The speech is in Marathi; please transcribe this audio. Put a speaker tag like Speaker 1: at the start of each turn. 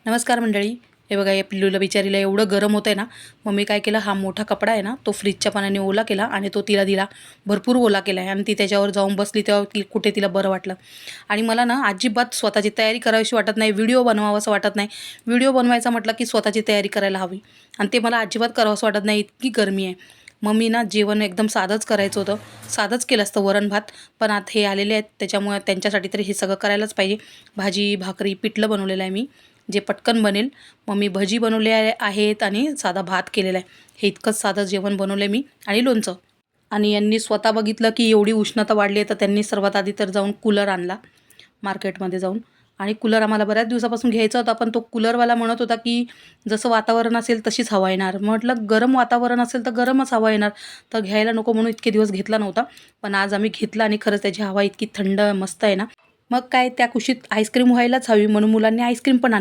Speaker 1: नमस्कार मंडळी. हे बघा, या पिल्लूला बिचारीला एवढं गरम होतं आहे ना, मग मी काय केलं, हा मोठा कपडा आहे ना तो फ्रीजच्या पाण्याने ओला केला आणि तो तिला दिला. भरपूर ओला केला आहे आणि ती त्याच्यावर जाऊन बसली तेव्हा कुठे तिला बरं वाटलं. आणि मला ना अजिबात स्वतःची तयारी करावीशी वाटत नाही, व्हिडिओ बनवावंसं वाटत नाही. व्हिडिओ बनवायचा म्हटलं की स्वतःची तयारी करायला हवी आणि ते मला अजिबात करावंसं वाटत नाही, इतकी गरमी आहे. मग मी ना जेवण एकदम साधंच करायचं होतं, साधंच केलं असतं वरण भात, पण आता हे आलेले आहेत त्याच्यामुळे त्यांच्यासाठी तरी हे सगळं करायलाच पाहिजे. भाजी भाकरी पिठलं बनवलेलं आहे मी, जे पटकन बनेल. मग मी भजी बनवले आहेत आणि साधा भात केलेला आहे. हे इतकंच साधं जेवण बनवलं आहे मी आणि लोणचं. आणि यांनी स्वतः बघितलं की एवढी उष्णता वाढली आहे, तर त्यांनी सर्वात आधी तर जाऊन कूलर आणला मार्केटमध्ये जाऊन. आणि कूलर आम्हाला बऱ्याच दिवसापासून घ्यायचा होता, पण तो कूलरवाला म्हणत होता की जसं वातावरण असेल तशीच हवा येणार. म्हटलं गरम वातावरण असेल तर गरमच हवा येणार, तर घ्यायला नको म्हणून इतके दिवस घेतला नव्हता. पण आज आम्ही घेतला आणि खरंच त्याची हवा इतकी थंड मस्त आहे ना. मग काय त्या कुशीत आईस्क्रीम व्हायलाच हवी, म्हणून मुलांनी आईस्क्रीम पण आणली.